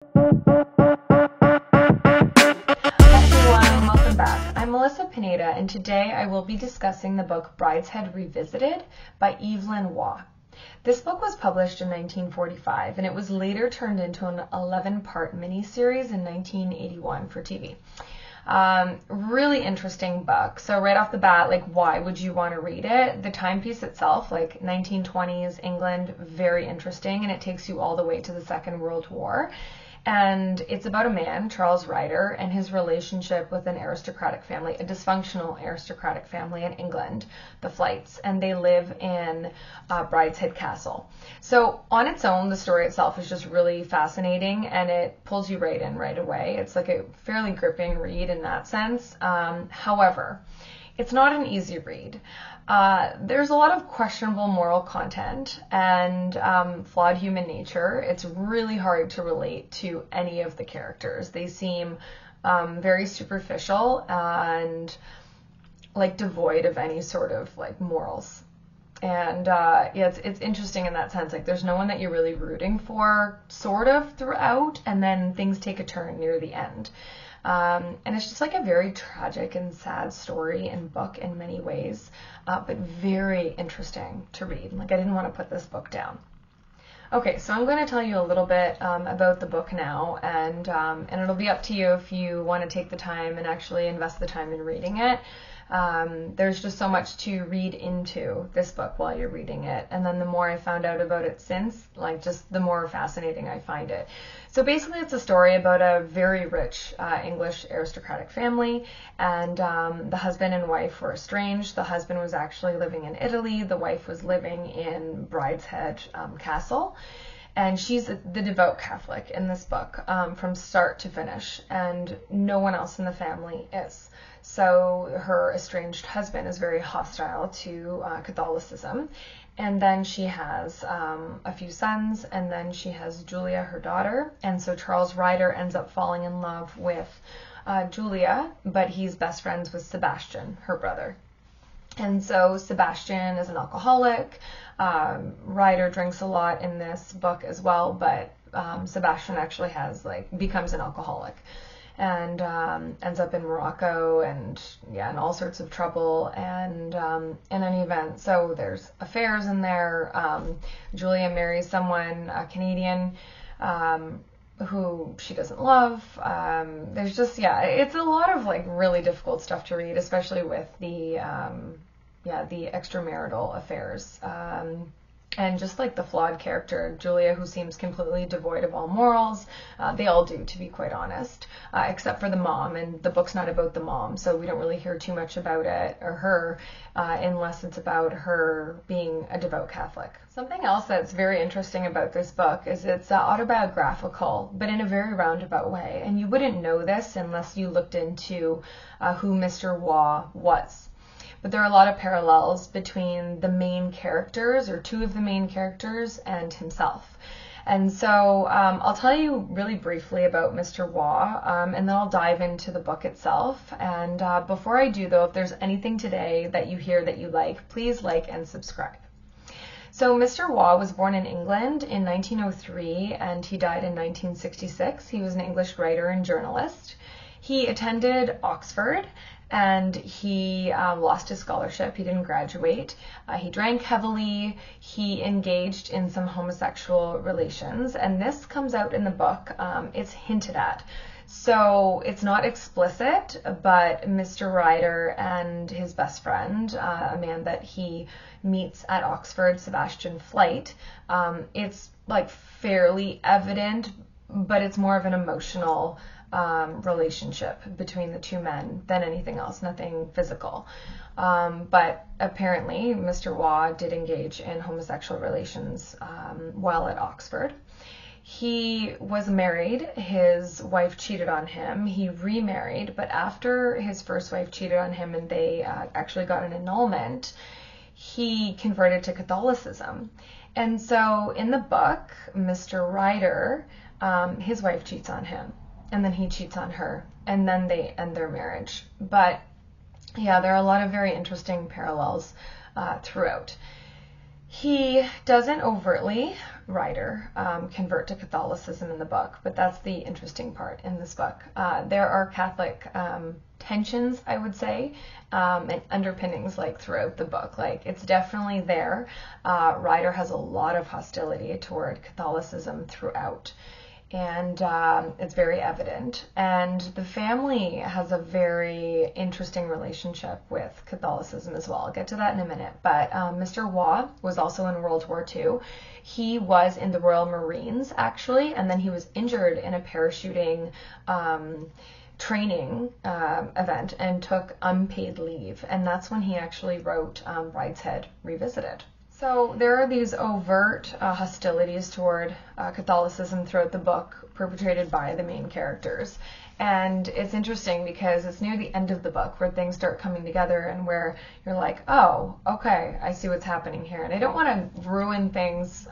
Welcome back. I'm Melissa Pineda, and today I will be discussing the book Brideshead Revisited by Evelyn Waugh. This book was published in 1945, and it was later turned into an 11-part miniseries in 1981 for TV. Really interesting book. So right off the bat, why would you want to read it? The timepiece itself, 1920s England, very interesting, and it takes you all the way to the Second World War. And it's about a man, Charles Ryder, and his relationship with an aristocratic family, a dysfunctional aristocratic family in England, the Flytes, and they live in Brideshead Castle. So on its own, the story itself is just really fascinating, and it pulls you right in right away. It's like a fairly gripping read in that sense. However, it's not an easy read. There's a lot of questionable moral content and flawed human nature. It's really hard to relate to any of the characters. They seem very superficial and devoid of any sort of morals. And it's interesting in that sense. There's no one that you're really rooting for, sort of, throughout, and then things take a turn near the end. And it's just a very tragic and sad story and book in many ways, but very interesting to read. I didn't want to put this book down. Okay, so I'm going to tell you a little bit about the book now, and it'll be up to you if you want to take the time and actually invest the time in reading it. There's just so much to read into this book while you're reading it, and then the more I found out about it since, just the more fascinating I find it. So basically it's a story about a very rich English aristocratic family, and the husband and wife were estranged. The husband was actually living in Italy, the wife was living in Brideshead Castle, and she's the devout Catholic in this book from start to finish, and no one else in the family is. So her estranged husband is very hostile to Catholicism. And then she has a few sons, and then she has Julia, her daughter. And so Charles Ryder ends up falling in love with Julia, but he's best friends with Sebastian, her brother. And so Sebastian is an alcoholic. Ryder drinks a lot in this book as well, but Sebastian actually becomes an alcoholic. And ends up in Morocco and all sorts of trouble, and in any event, so there's affairs in there. Julia marries someone, a Canadian, who she doesn't love. There's just, it's a lot of really difficult stuff to read, especially with the extramarital affairs. And just the flawed character, Julia, who seems completely devoid of all morals. They all do, to be quite honest, except for the mom, and the book's not about the mom, so we don't really hear too much about it, or her, unless it's about her being a devout Catholic. Something else that's very interesting about this book is it's autobiographical, but in a very roundabout way, and you wouldn't know this unless you looked into who Mr. Waugh was. But there are a lot of parallels between the main characters, or two of the main characters, and himself. And so I'll tell you really briefly about Mr. Waugh, and then I'll dive into the book itself. And before I do, though, if there's anything today that you hear that you like, please like and subscribe. So Mr. Waugh was born in England in 1903, and he died in 1966. He was an English writer and journalist. He attended Oxford, and he lost his scholarship. He didn't graduate. He drank heavily. He engaged in some homosexual relations, and this comes out in the book. It's hinted at. So it's not explicit, but Mr. Ryder and his best friend, a man that he meets at Oxford, Sebastian Flyte, it's fairly evident, but it's more of an emotional relationship between the two men than anything else, nothing physical. But apparently Mr. Waugh did engage in homosexual relations while at Oxford. He was married. His wife cheated on him. He remarried, but after his first wife cheated on him and they actually got an annulment, he converted to Catholicism. And so in the book, Mr. Ryder, his wife cheats on him, and then he cheats on her, and then they end their marriage. But yeah, there are a lot of very interesting parallels throughout. He doesn't overtly Ryder convert to Catholicism in the book, but that's the interesting part in this book. There are Catholic tensions, I would say, and underpinnings like throughout the book. Like, it's definitely there. Ryder has a lot of hostility toward Catholicism throughout, and it's very evident. And the family has a very interesting relationship with Catholicism as well. I'll get to that in a minute. But Mr. Waugh was also in World War II. He was in the Royal Marines, actually, and then he was injured in a parachuting training event and took unpaid leave. And that's when he actually wrote Brideshead Revisited. So there are these overt hostilities toward Catholicism throughout the book, perpetrated by the main characters. And it's interesting because it's near the end of the book where things start coming together and where you're like, oh, okay, I see what's happening here. And I don't want to ruin things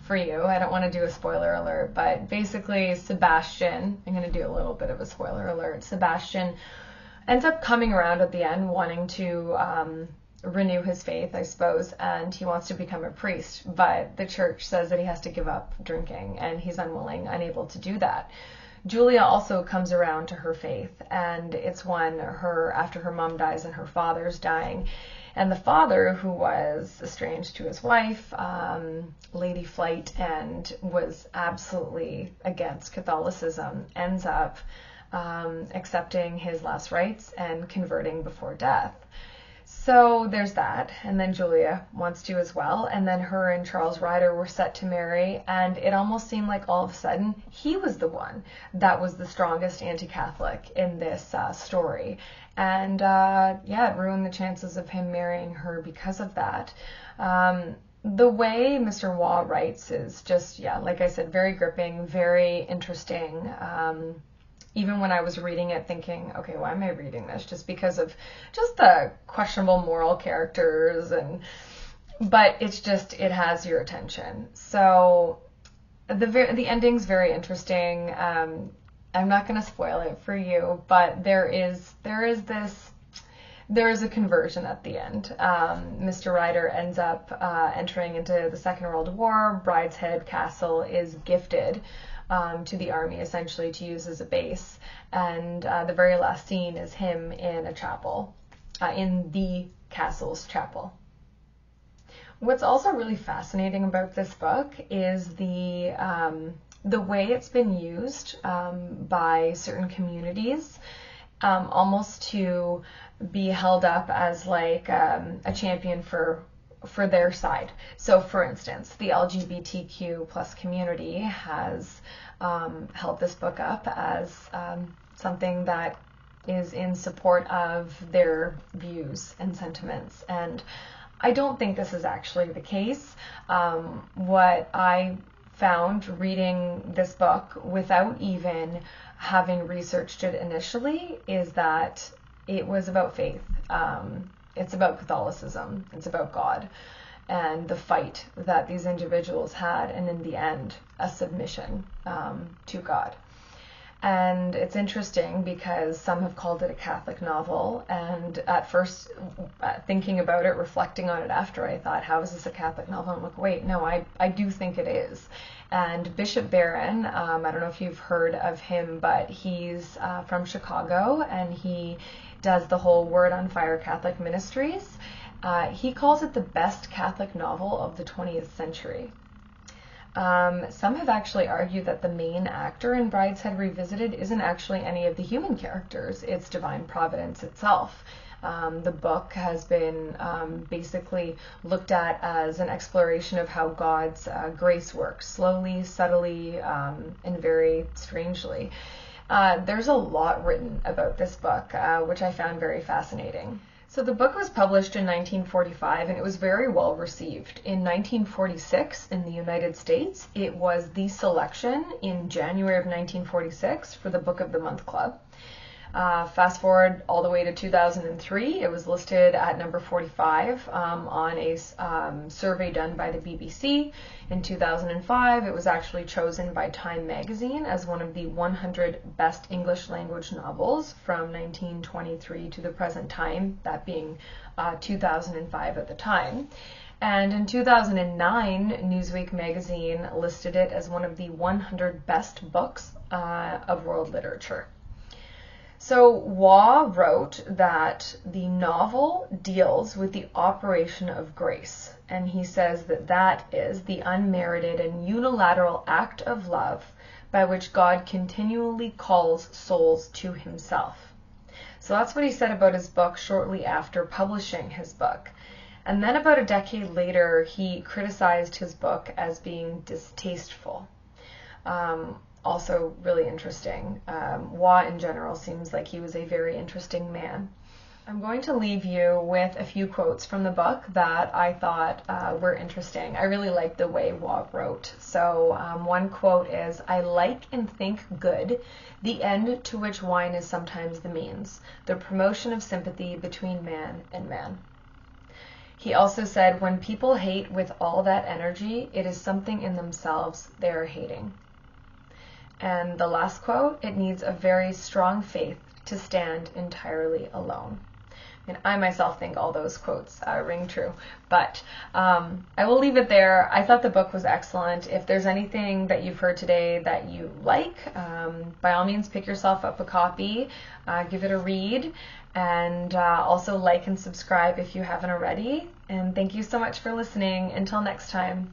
for you. I don't want to do a spoiler alert, but basically Sebastian, I'm going to do a little bit of a spoiler alert. Sebastian ends up coming around at the end, wanting to renew his faith, I suppose, and he wants to become a priest, but the church says that he has to give up drinking, and he's unable to do that. Julia also comes around to her faith, and it's after her mom dies and her father's dying, and the father, who was estranged to his wife, Lady Flyte, and was absolutely against Catholicism, ends up accepting his last rites and converting before death. So there's that, and then Julia wants to as well, and then her and Charles Ryder were set to marry, and it almost seemed like all of a sudden he was the one that was the strongest anti-Catholic in this story, and it ruined the chances of him marrying her because of that. The way Mr. Waugh writes is just, like I said, very gripping, very interesting. Even when I was reading it thinking, okay, why am I reading this? Just because of just the questionable moral characters, but it has your attention. So the ending's very interesting. I'm not going to spoil it for you, but there is a conversion at the end. Mr. Ryder ends up entering into the Second World War. Brideshead Castle is gifted to the army, essentially, to use as a base. And the very last scene is him in a chapel, in the castle's chapel. What's also really fascinating about this book is the way it's been used by certain communities, almost to be held up as like a champion for their side. So, for instance, the LGBTQ plus community has held this book up as something that is in support of their views and sentiments. And I don't think this is actually the case. What I found reading this book without even having researched it initially is that it was about faith. It's about Catholicism. It's about God and the fight that these individuals had, and in the end, a submission to God. And it's interesting because some have called it a Catholic novel, and at first, thinking about it, reflecting on it after, I thought, how is this a Catholic novel? I'm like, wait, no, I do think it is. And Bishop Barron, I don't know if you've heard of him, but he's from Chicago, and he does the whole Word on Fire Catholic Ministries. He calls it the best Catholic novel of the 20th century. Some have actually argued that the main actor in Brideshead Revisited isn't actually any of the human characters, it's divine providence itself. The book has been basically looked at as an exploration of how God's grace works, slowly, subtly, and very strangely. There's a lot written about this book, which I found very fascinating. So the book was published in 1945, and it was very well received. In 1946, in the United States, it was the selection in January of 1946 for the Book of the Month Club. Fast forward all the way to 2003, it was listed at number 45 on a survey done by the BBC. In 2005, it was actually chosen by Time magazine as one of the 100 best English language novels from 1923 to the present time, that being 2005 at the time. And in 2009, Newsweek magazine listed it as one of the 100 best books of world literature. So Waugh wrote that the novel deals with the operation of grace, and he says that that is the unmerited and unilateral act of love by which God continually calls souls to himself. So that's what he said about his book shortly after publishing his book. And then about a decade later, he criticized his book as being distasteful. Also really interesting. Waugh in general seems like he was a very interesting man. I'm going to leave you with a few quotes from the book that I thought were interesting. I really liked the way Waugh wrote. So one quote is, "I like and think good, the end to which wine is sometimes the means, the promotion of sympathy between man and man." He also said, "When people hate with all that energy, it is something in themselves they are hating." And the last quote, "It needs a very strong faith to stand entirely alone." And I myself think all those quotes ring true. But I will leave it there. I thought the book was excellent. If there's anything that you've heard today that you like, by all means pick yourself up a copy, give it a read, and also like and subscribe if you haven't already. And thank you so much for listening. Until next time.